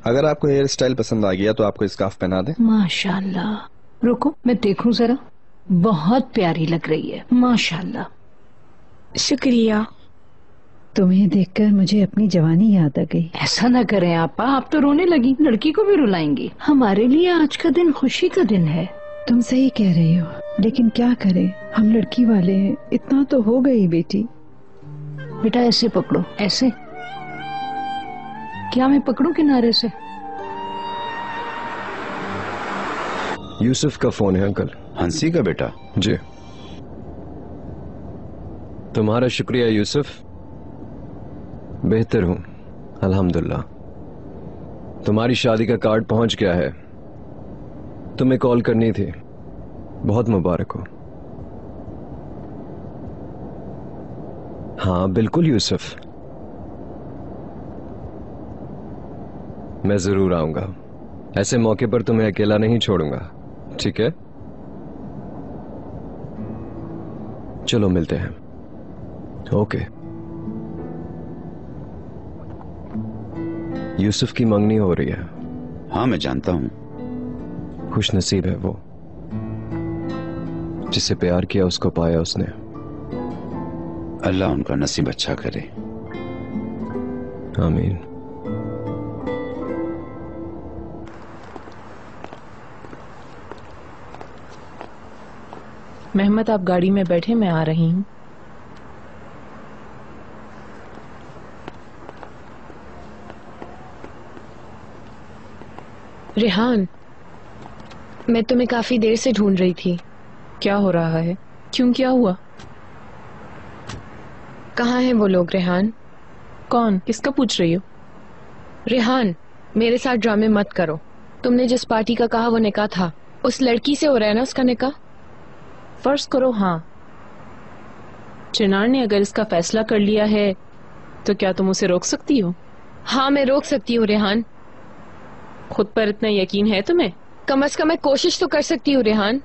अगर आपको hair style पसंद आ गया तो आपको स्कार्फ पहना दें। माशाल्लाह। रुको मैं देखूं जरा। बहुत प्यारी लग रही है, माशाल्लाह। शुक्रिया। तुम्हें देखकर मुझे अपनी जवानी याद आ गई। ऐसा ना करें आपा, आप तो रोने लगी, लड़की को भी रुलाएंगी। हमारे लिए आज का दिन खुशी का दिन है। तुम सही कह रही हो, लेकिन क्या करें, हम लड़की वाले हैं। इतना तो हो गई बेटी। बेटा ऐसे पकड़ो, ऐसे। क्या मैं पकड़ूं किनारे से? यूसुफ का फोन है अंकल। हंसी का बेटा? जी। तुम्हारा शुक्रिया यूसुफ, बेहतर हूं अल्हम्दुलिल्लाह। तुम्हारी शादी का कार्ड पहुंच गया है, तुम्हें कॉल करनी थी। बहुत मुबारक हो। हाँ बिल्कुल यूसुफ, मैं जरूर आऊंगा। ऐसे मौके पर तुम्हें अकेला नहीं छोड़ूंगा, ठीक है? चलो मिलते हैं। ओके। यूसुफ की मंगनी हो रही है। हाँ मैं जानता हूं। खुश नसीब है वो, जिससे प्यार किया उसको पाया उसने। अल्लाह उनका नसीब अच्छा करे। आमीन। मेहमत आप गाड़ी में बैठे, मैं आ रही हूँ। रेहान, मैं तुम्हें काफी देर से ढूंढ रही थी। क्या हो रहा है? क्यों, क्या हुआ? कहाँ हैं वो लोग रेहान? कौन? किसका पूछ रही हो? रेहान, मेरे साथ ड्रामे मत करो। तुमने जिस पार्टी का कहा वो निकाह था, उस लड़की से हो रहा है ना उसका निकाह? फर्ज करो हाँ, चिनार ने अगर इसका फैसला कर लिया है तो क्या तुम उसे रोक सकती हो? हाँ मैं रोक सकती हूँ रेहान। खुद पर इतना यकीन है तुम्हें? कम से कम मैं कोशिश तो कर सकती हूँ रेहान।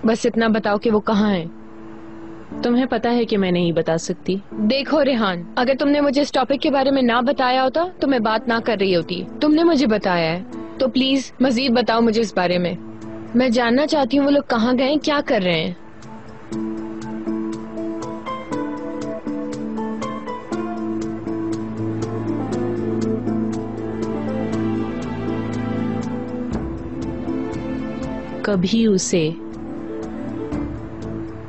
बस इतना बताओ कि वो कहाँ है। तुम्हें पता है कि मैं नहीं बता सकती। देखो रेहान, अगर तुमने मुझे इस टॉपिक के बारे में ना बताया होता तो मैं बात ना कर रही होती। तुमने मुझे बताया है तो प्लीज मजीद बताओ मुझे इस बारे में। मैं जानना चाहती हूँ वो लोग कहाँ गए, क्या कर रहे हैं। कभी उसे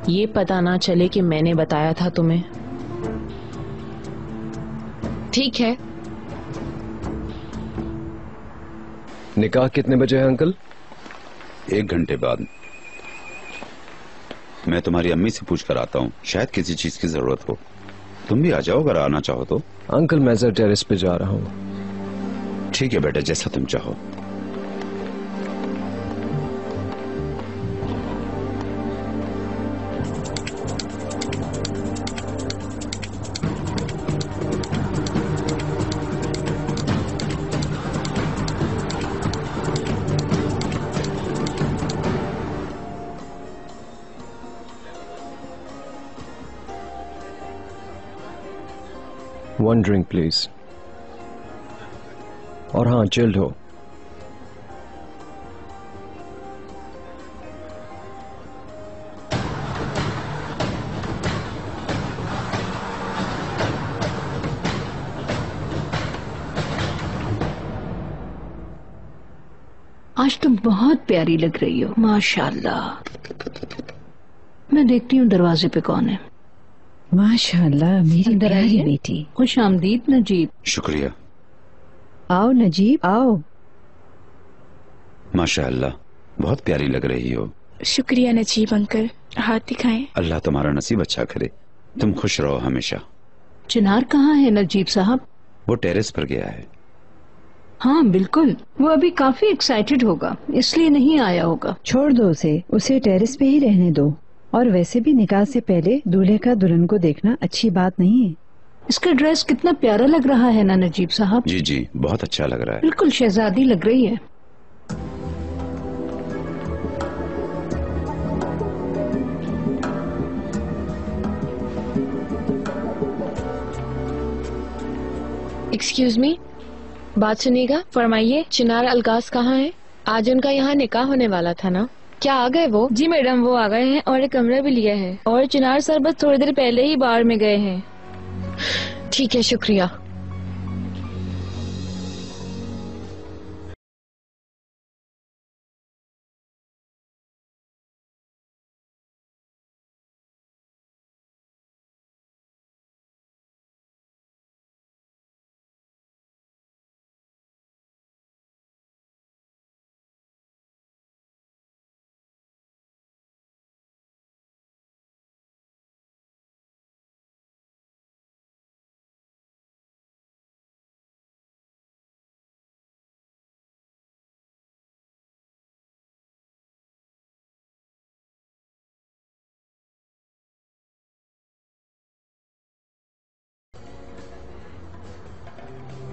ये पता ना चले कि मैंने बताया था तुम्हें। ठीक है। निकाह कितने बजे है अंकल? 1 घंटे बाद। मैं तुम्हारी अम्मी से पूछ कर आता हूँ, शायद किसी चीज की जरूरत हो। तुम भी आ जाओ अगर आना चाहो तो। अंकल मैं जरा टेरेस पे जा रहा हूँ। ठीक है बेटा, जैसा तुम चाहो। One drink please. और हाँ चिल्ड हो। आज तुम बहुत प्यारी लग रही हो, माशाल्लाह। मैं देखती हूँ दरवाजे पे कौन है। माशाल्लाह मेरी अंदर प्यारी आइए। बेटी। खुश आमदीद नजीब। शुक्रिया। आओ नजीब आओ। माशाअल्लाह, बहुत प्यारी लग रही हो। शुक्रिया नजीब अंकल, हाथ दिखाएं। अल्लाह तुम्हारा नसीब अच्छा करे। तुम खुश रहो हमेशा। चिनार कहाँ है नजीब साहब? वो टेरेस पर गया है। हाँ बिल्कुल, वो अभी काफी एक्साइटेड होगा, इसलिए नहीं आया होगा। छोड़ दो उसे टेरेस पे ही रहने दो। और वैसे भी निकाह से पहले दूल्हे का दुल्हन को देखना अच्छी बात नहीं है। इसका ड्रेस कितना प्यारा लग रहा है ना नजीब साहब? जी जी, बहुत अच्छा लग रहा है। बिल्कुल शहजादी लग रही है। एक्सक्यूज मी, बात सुनिएगा। फरमाइए। चिनार अलकास कहाँ है? आज उनका यहाँ निकाह होने वाला था ना, क्या आ गए वो? जी मैडम, वो आ गए हैं और एक कमरा भी लिया है, और चिनार सर बस थोड़ी देर पहले ही बाहर में गए हैं। ठीक है, शुक्रिया।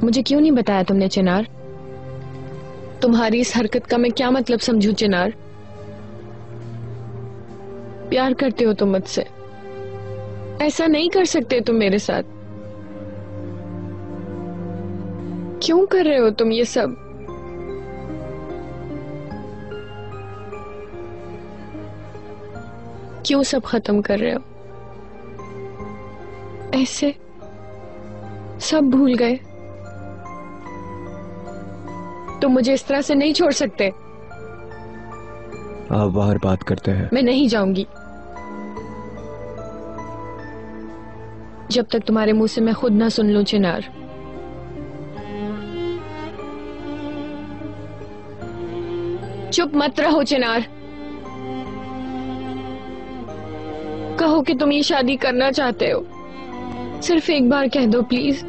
मुझे क्यों नहीं बताया तुमने चिनार? तुम्हारी इस हरकत का मैं क्या मतलब समझूं चिनार? प्यार करते हो तुम मुझसे, ऐसा नहीं कर सकते तुम मेरे साथ। क्यों कर रहे हो तुम ये सब? क्यों सब खत्म कर रहे हो? ऐसे सब भूल गए? तुम मुझे इस तरह से नहीं छोड़ सकते। आप बाहर बात करते हैं। मैं नहीं जाऊंगी जब तक तुम्हारे मुंह से मैं खुद ना सुन लूं चिनार। चुप मत रहो चिनार, कहो कि तुम ये शादी करना चाहते हो। सिर्फ एक बार कह दो प्लीज।